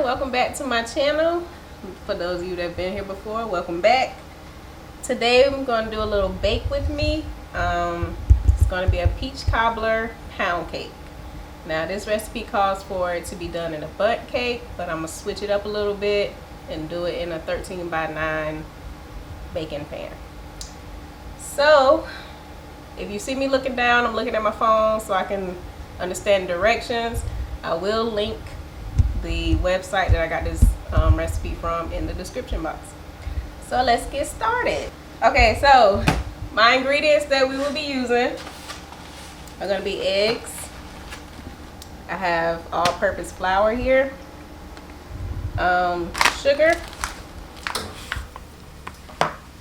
Welcome back to my channel. For those of you that have been here before, welcome back. Today I'm going to do a little bake with me. It's going to be a peach cobbler pound cake. Now this recipe calls for it to be done in a bundt cake, but I'm going to switch it up a little bit and do it in a 13x9 baking pan. So if you see me looking down, I'm looking at my phone so I can understand directions. I will link the website that I got this recipe from in the description box. So let's get started. Okay, so my ingredients that we will be using are going to be eggs. I have all-purpose flour here, sugar,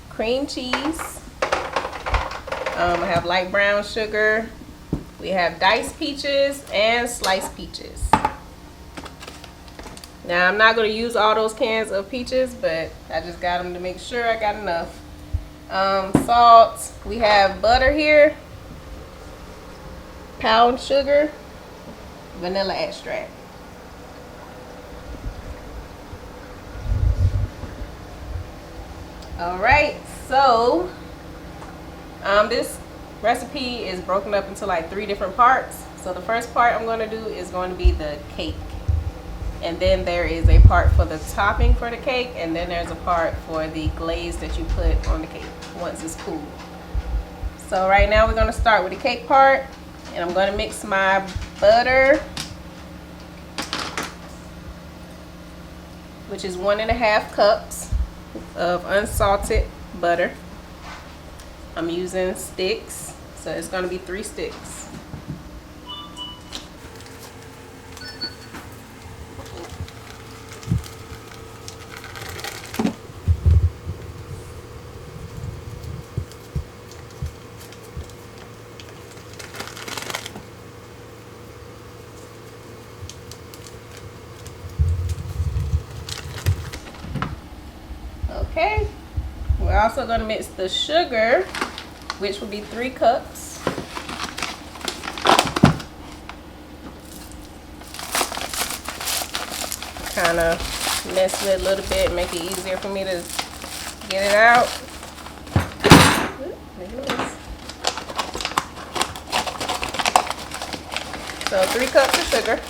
cream cheese, I have light brown sugar, we have diced peaches and sliced peaches. Now I'm not going to use all those cans of peaches, but I just got them to make sure I got enough. Salt, we have butter here, pound sugar, vanilla extract. Alright, so this recipe is broken up into like 3 different parts. So the first part I'm going to do is going to be the cake. And then there is a part for the topping for the cake, and then there's a part for the glaze that you put on the cake once it's cool. So right now we're going to start with the cake part, and I'm going to mix my butter, which is 1.5 cups of unsalted butter. I'm using sticks, so it's going to be 3 sticks. Okay, we're also going to mix the sugar, which will be 3 cups. Kind of mess with it a little bit, make it easier for me to get it out. So 3 cups of sugar.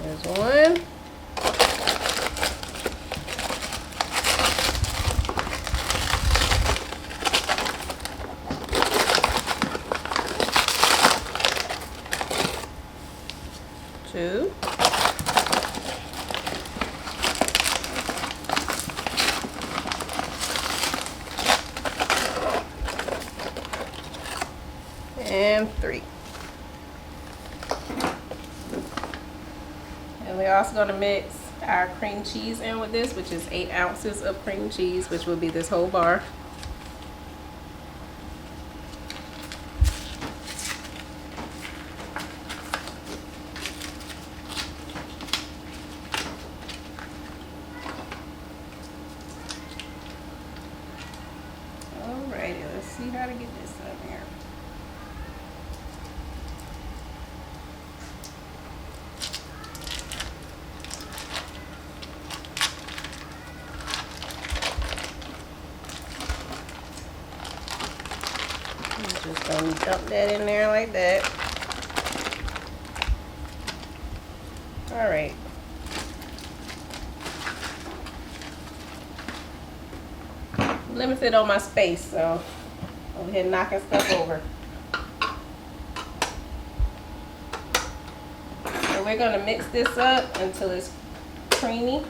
There's 1. Two. And 3. And we're also going to mix our cream cheese in with this, which is 8 ounces of cream cheese, which will be this whole bar. Alrighty, let's see how to get this up here. Just gonna dump that in there like that. Alright. Limited on my space, so over here knocking stuff over. So we're gonna mix this up until it's creamy.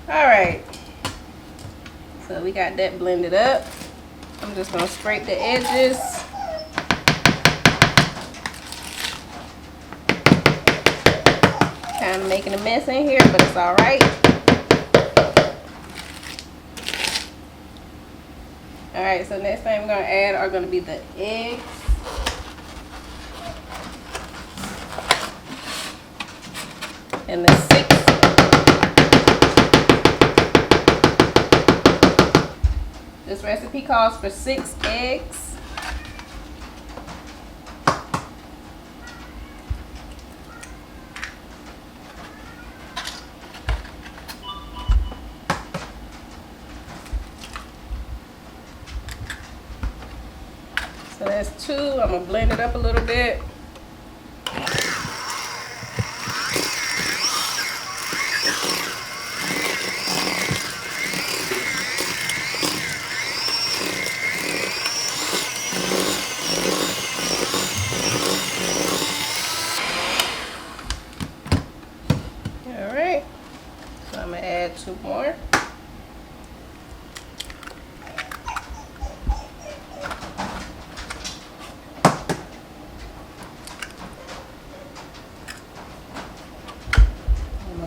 Alright, so we got that blended up. I'm just going to scrape the edges. Kind of making a mess in here, but it's alright. Alright, so next thing we're going to add are going to be the eggs. And the 6. This recipe calls for 6 eggs. So that's 2. I'm going to blend it up a little bit. Alright, so I'm going to add 2 more.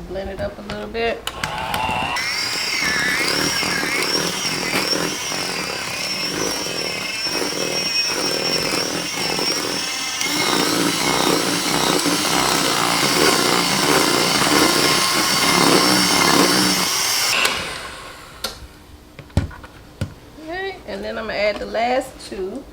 Blend it up a little bit. Okay, and then I'm gonna add the last 2.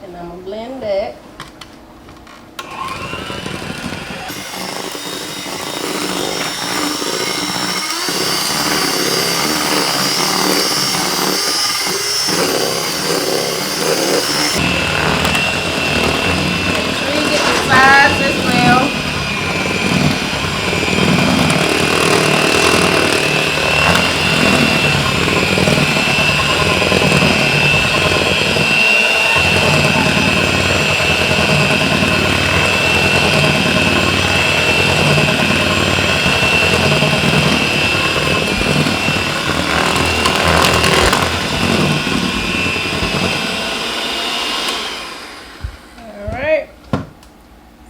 And I'm going to blend that. Make sure you get the sides as well.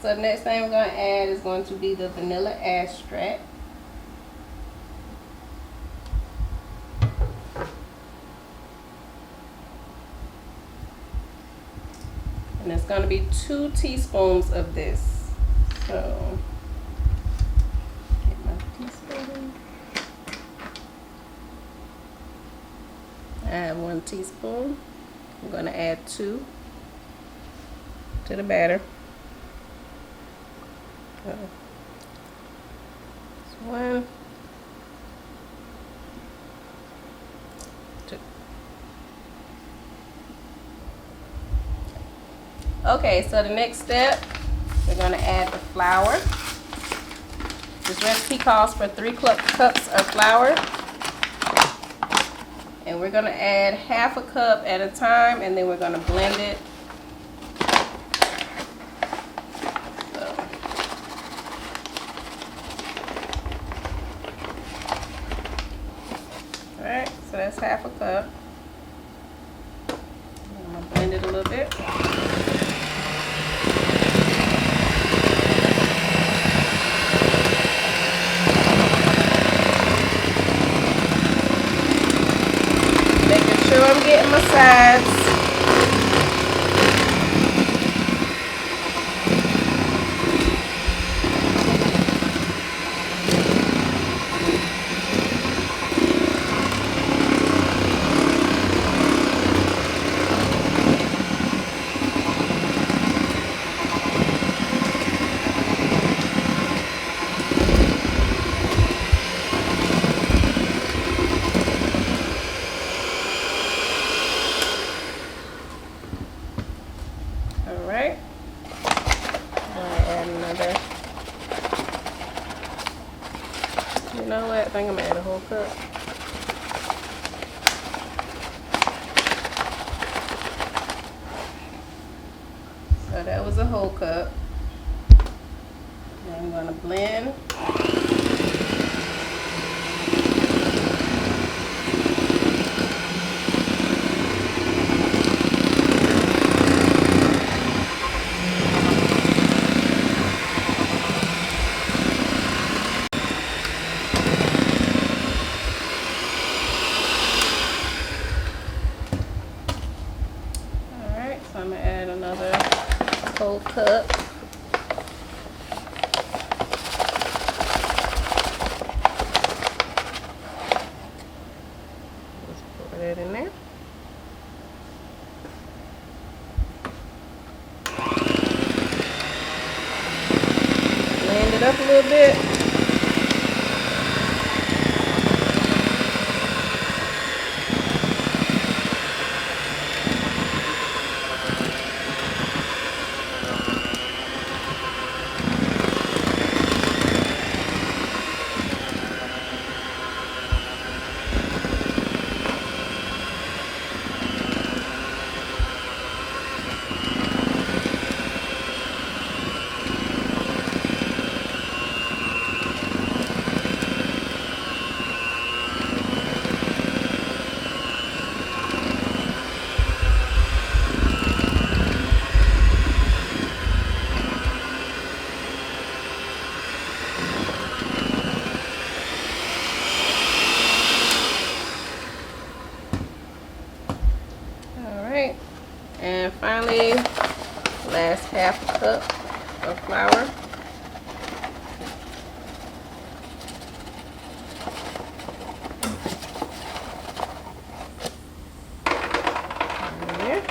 So the next thing we're going to add is going to be the vanilla extract. And it's going to be 2 teaspoons of this. So, get my teaspoon. I have 1 teaspoon. I'm going to add 2 to the batter. So, 1, 2. Okay, so the next step, we're going to add the flour. This recipe calls for 3 cups of flour. And we're going to add half a cup at a time, and then we're going to blend it. Alright, so that's half a cup. I'm going to blend it a little bit. Making sure I'm getting my sides. whole cup. And I'm going to blend. Alright, so I'm going to add another whole cup. That in there. Blend it up a little bit. Alright, and finally, last half cup of flour. There.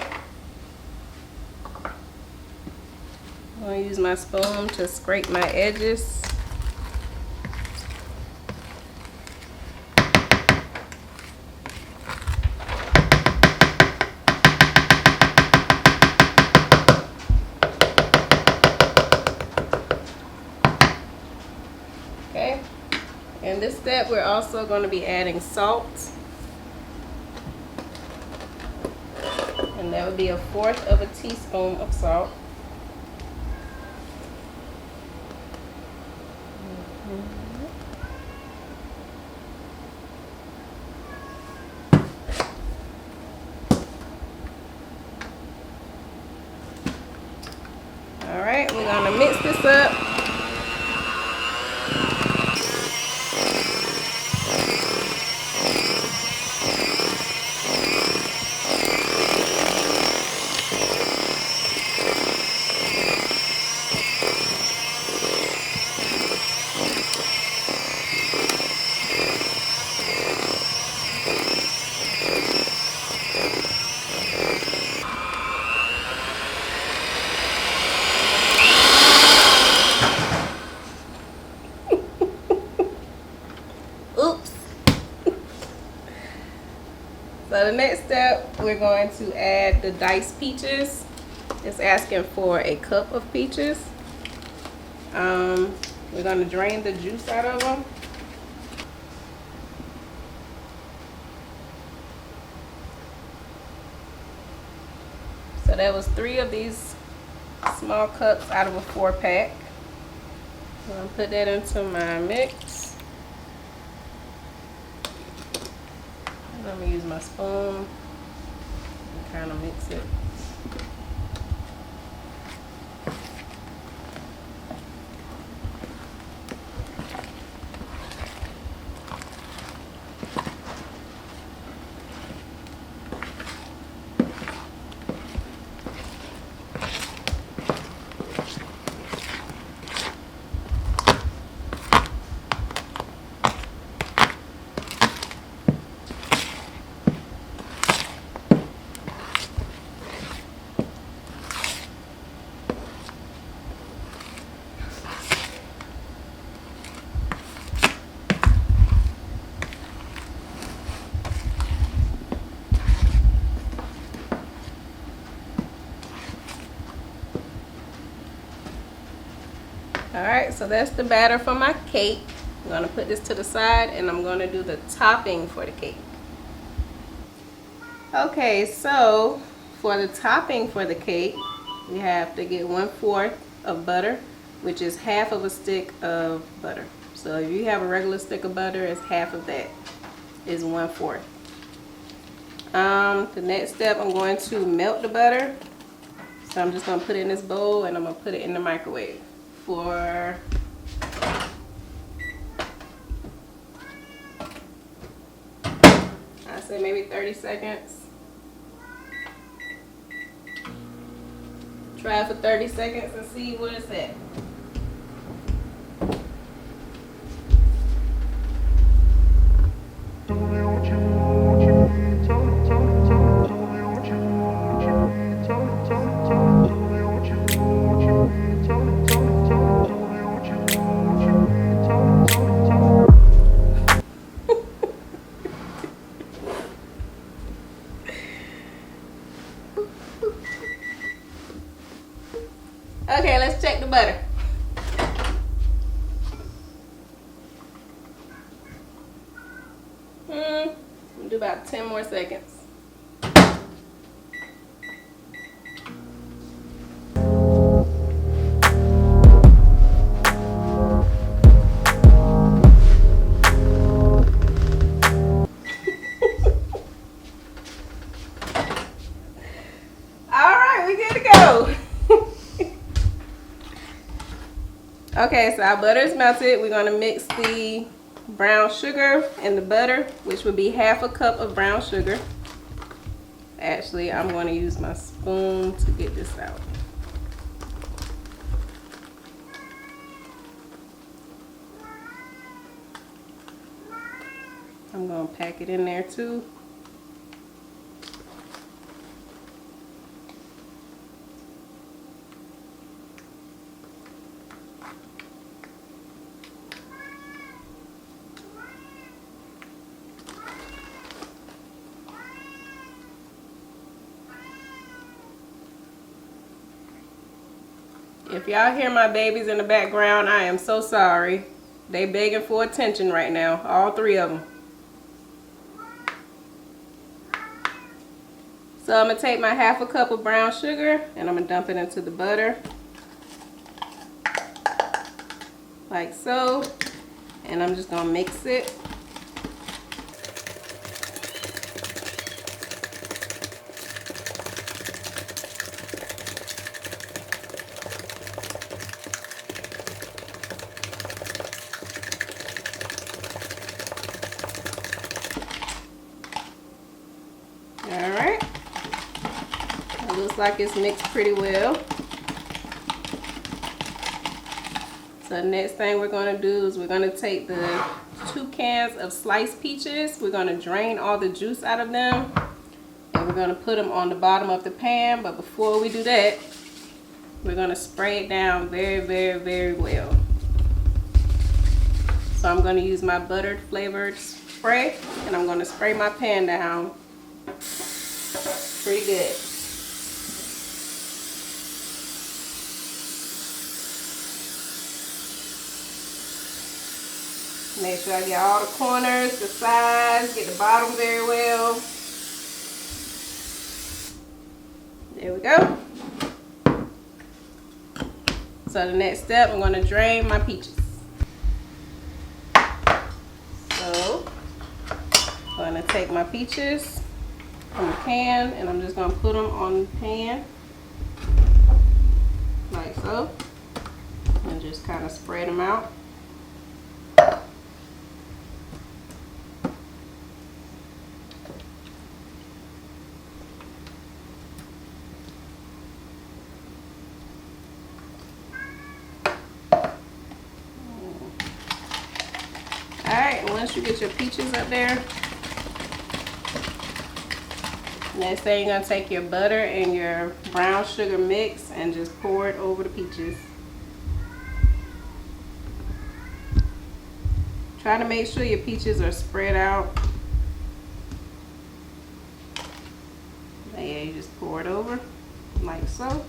I'm going to use my spoon to scrape my edges. Okay, in this step we're also going to be adding salt, and that would be 1/4 of a teaspoon of salt. All right, we're going to mix this up. Oops. So the next step, we're going to add the diced peaches. It's asking for a cup of peaches. We're going to drain the juice out of them. So that was 3 of these small cups out of a 4-pack. I'm going to put that into my mix. I'm going to use my spoon and kind of mix it. Alright, so that's the batter for my cake. I'm going to put this to the side and I'm going to do the topping for the cake. Okay, so for the topping for the cake, we have to get 1/4 of butter, which is half of a stick of butter. So if you have a regular stick of butter, it's half of that, is 1/4. The next step, I'm going to melt the butter. So I'm just going to put it in this bowl and I'm going to put it in the microwave for I say maybe 30 seconds. Try it for 30 seconds and see what it's at. Okay, let's check the butter. We'll do about 10 more seconds. Alright, we good to go. Okay, so our butter is melted. We're going to mix the brown sugar and the butter, which would be half a cup of brown sugar. Actually, I'm going to use my spoon to get this out. I'm going to pack it in there too. If y'all hear my babies in the background, I am so sorry. They begging for attention right now, all 3 of them. So I'm going to take my half a cup of brown sugar and I'm going to dump it into the butter. Like so. And I'm just going to mix it. Alright, it looks like it's mixed pretty well. So the next thing we're going to do is we're going to take the 2 cans of sliced peaches. We're going to drain all the juice out of them. And we're going to put them on the bottom of the pan. But before we do that, we're going to spray it down very, very, very well. So I'm going to use my buttered flavored spray. And I'm going to spray my pan down pretty good. Make sure I get all the corners, the sides, get the bottom very well. There we go. So the next step, I'm going to drain my peaches. So I'm going to take my peaches from the can and I'm just going to put them on the pan like so and just kind of spread them out. Alright, once you get your peaches up there, next thing you're going to take your butter and your brown sugar mix and just pour it over the peaches. Try to make sure your peaches are spread out. But yeah, you just pour it over like so.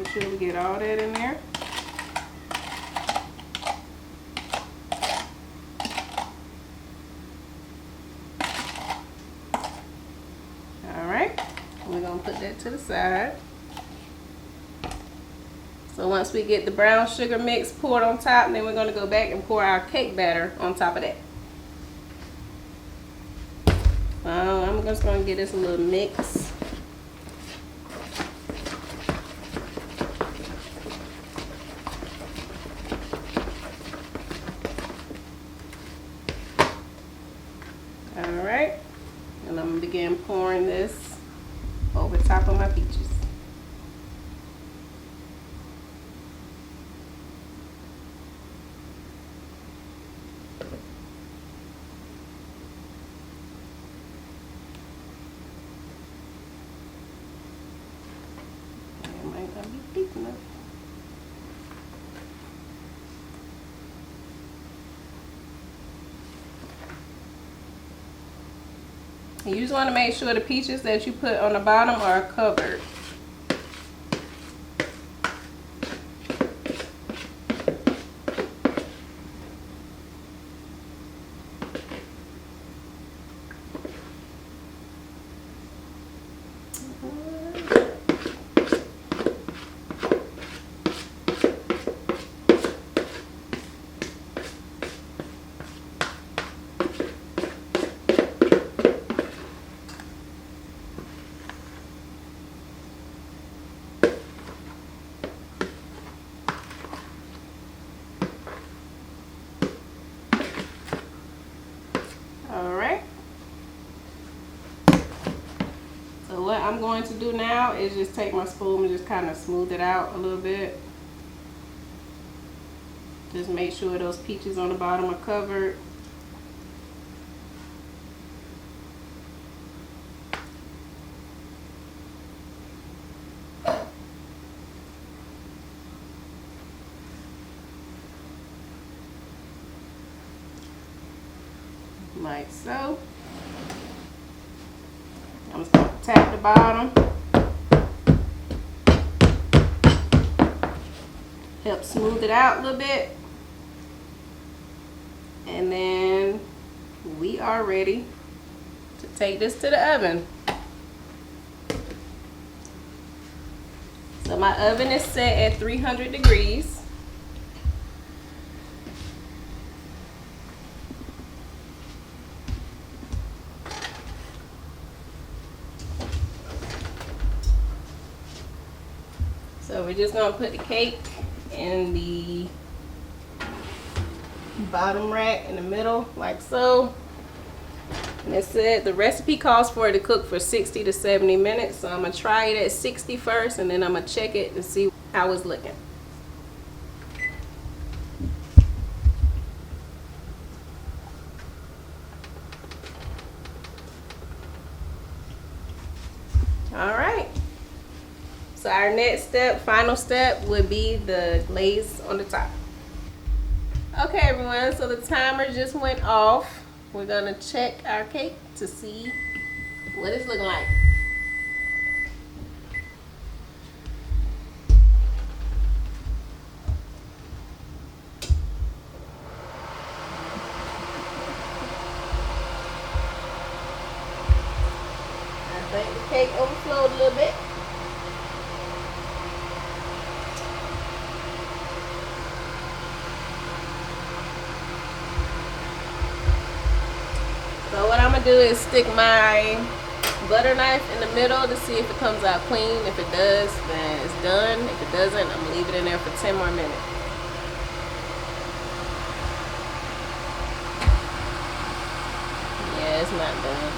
Make sure we get all that in there. Alright, we're going to put that to the side. So once we get the brown sugar mix poured on top, then we're going to go back and pour our cake batter on top of that. I'm just going to give this a little mix. Alright, and I'm going to begin pouring this over top of my peaches. Might not be deep enough. You just want to make sure the peaches that you put on the bottom are covered. Alright. So what I'm going to do now is just take my spoon and just kind of smooth it out a little bit. Just make sure those peaches on the bottom are covered. Like so. I'm just going to tap the bottom. Help smooth it out a little bit. And then we are ready to take this to the oven. So my oven is set at 300 degrees. So we're just going to put the cake in the bottom rack in the middle like so. And it said the recipe calls for it to cook for 60 to 70 minutes. So I'm going to try it at 60 first, and then I'm going to check it and see how it's looking. Alright. So our next step, final step, would be the glaze on the top. Okay everyone, so the timer just went off. We're gonna check our cake to see what it's looking like. I think the cake overflowed a little bit. So what I'm going to do is stick my butter knife in the middle to see if it comes out clean. If it does, then it's done. If it doesn't, I'm going to leave it in there for 10 more minutes. Yeah, it's not done.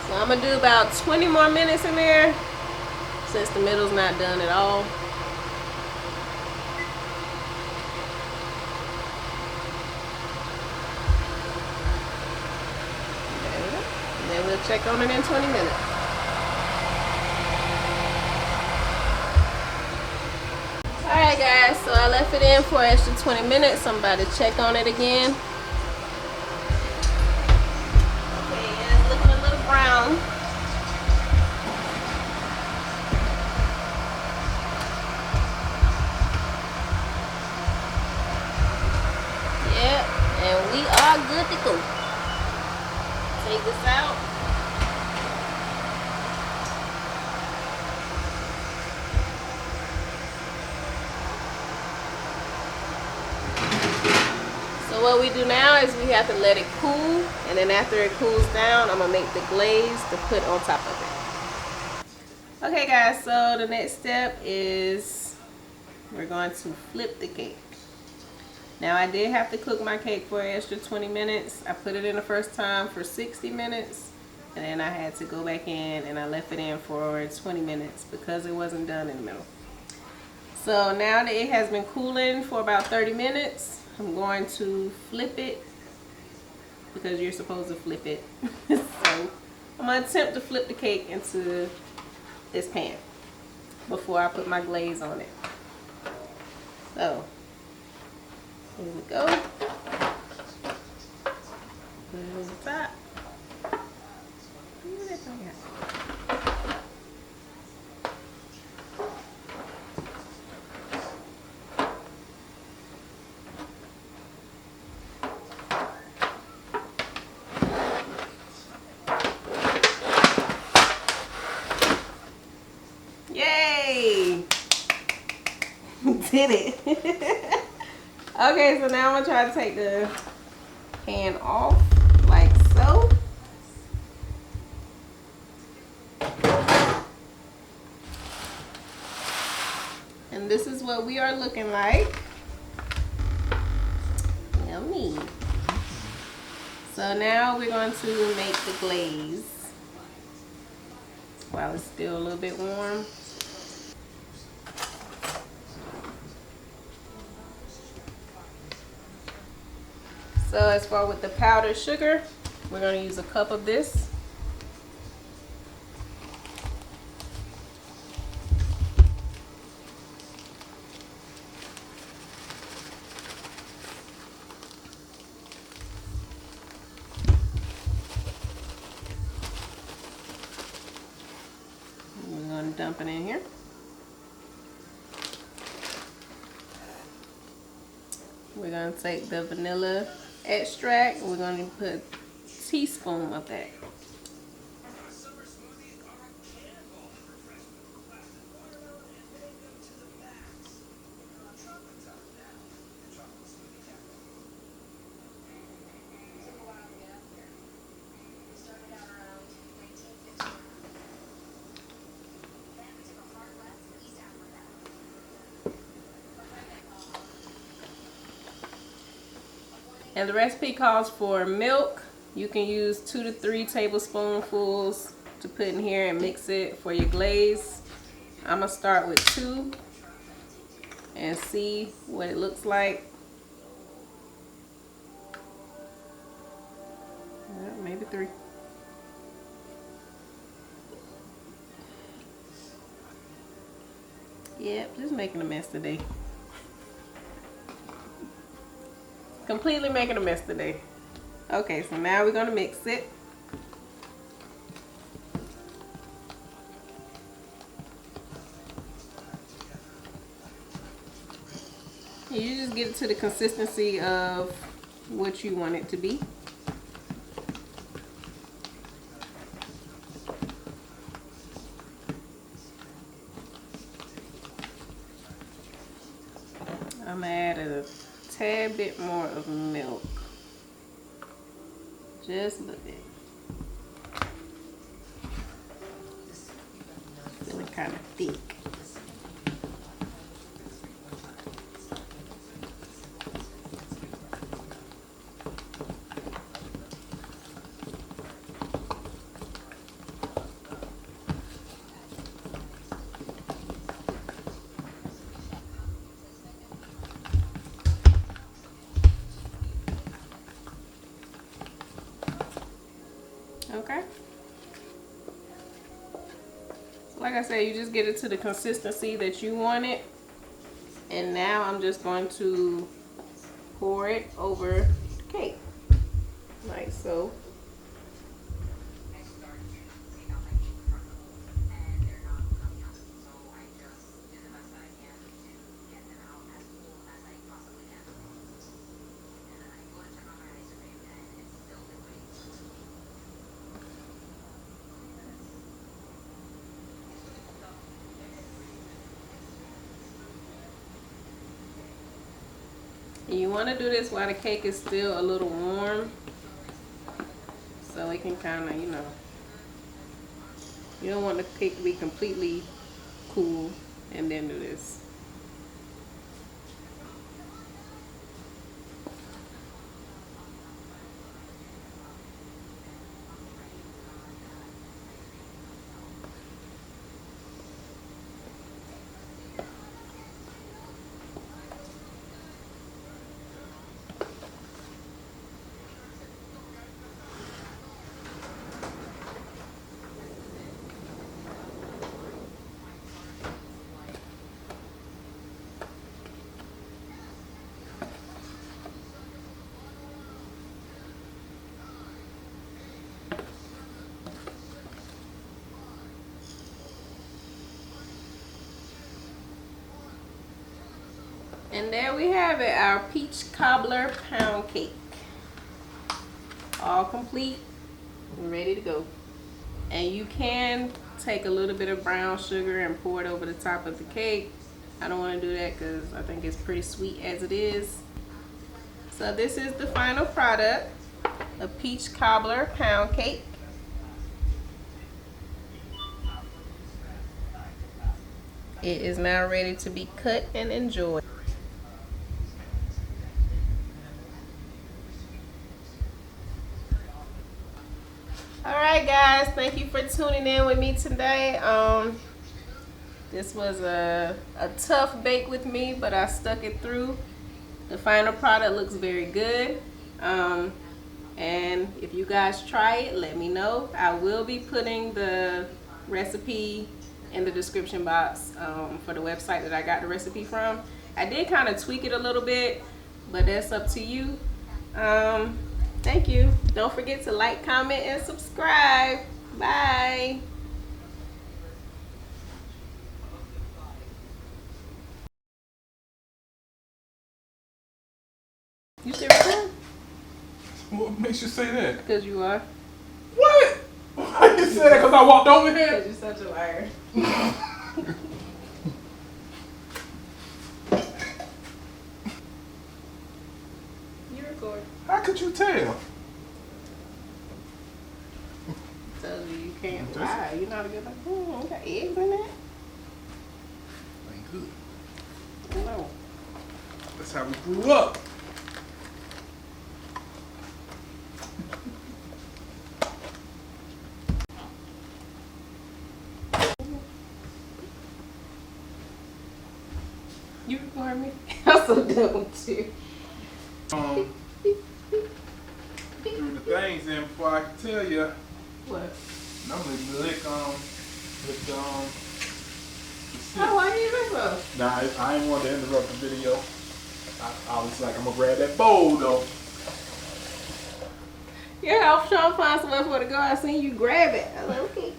So I'm going to do about 20 more minutes in there since the middle's not done at all. And then we'll check on it in 20 minutes. Alright guys, so I left it it in for an extra 20 minutes. I'm about to check on it again. Okay, yeah, it's looking a little brown. Yep, and we are good to go. Take this out. So what we do now is we have to let it cool, and then after it cools down, I'm gonna make the glaze to put on top of it. Okay guys, so the next step is we're going to flip the cake. Now I did have to cook my cake for an extra 20 minutes. I put it in the first time for 60 minutes, and then I had to go back in and I left it in for 20 minutes because it wasn't done in the middle. So now that it has been cooling for about 30 minutes, I'm going to flip it because you're supposed to flip it. So I'm going to attempt to flip the cake into this pan before I put my glaze on it. So here we go. Put it on the top. Where did that go? Yay! Did it. Okay, so now I'm gonna try to take the pan off like so. And this is what we are looking like. Yummy. So now we're going to make the glaze while it's still a little bit warm. So as far with the powdered sugar, we're going to use a cup of this. We're going to dump it in here. We're going to take the vanilla extract. We're going to put a teaspoon of that. And the recipe calls for milk. You can use 2 to 3 tablespoonfuls to put in here and mix it for your glaze. I'm gonna start with 2 and see what it looks like. Maybe 3. Yep, just making a mess today. Completely making a mess today. Okay, so now we're going to mix it. You just get it to the consistency of what you want it to be. I'm going to add a tad bit more of milk. Just a little bit. Feeling kind of thick. Okay. So like I said, you just get it to the consistency that you want it. And now I'm just going to pour it over the cake, like so. And you want to do this while the cake is still a little warm, so it can kind of, you don't want the cake to be completely cool and then do this. And there we have it, our peach cobbler pound cake. All complete and ready to go. And you can take a little bit of brown sugar and pour it over the top of the cake. I don't want to do that because I think it's pretty sweet as it is. So this is the final product, a peach cobbler pound cake. It is now ready to be cut and enjoyed. Alright guys, thank you for tuning in with me today. This was a tough bake with me, but I stuck it through. The final product looks very good. And if you guys try it, let me know. I will be putting the recipe in the description box for the website that I got the recipe from. I did kind of tweak it a little bit, but that's up to you. Thank you. Don't forget to like, comment, and subscribe. Bye. You still recording? What makes you say that? Because you are. What? Why you say that? Because I walked over here? Because you're such a liar. You record. How could you tell? Tells you you can't lie. You're not a good like, I got eggs in that? Ain't good. No. That's how we grew up. You record me? I'm so done with you. Do the things in before I can tell you. What? I'm gonna lick the Oh, why you even so? Nah, I ain't want to interrupt the video. I was like, I'm gonna grab that bowl though. Yeah, I was trying to find somewhere for it to go. I seen you grab it. I was like, okay.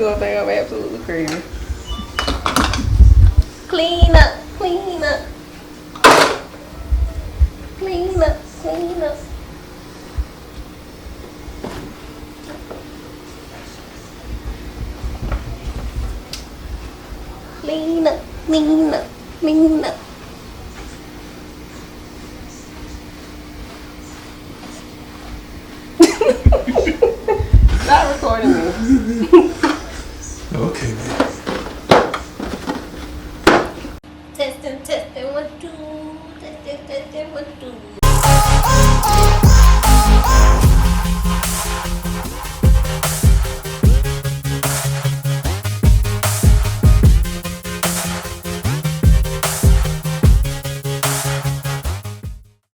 gonna think I'm absolutely crazy. Clean up, clean up. Clean up, clean up. Clean up, clean up, clean up.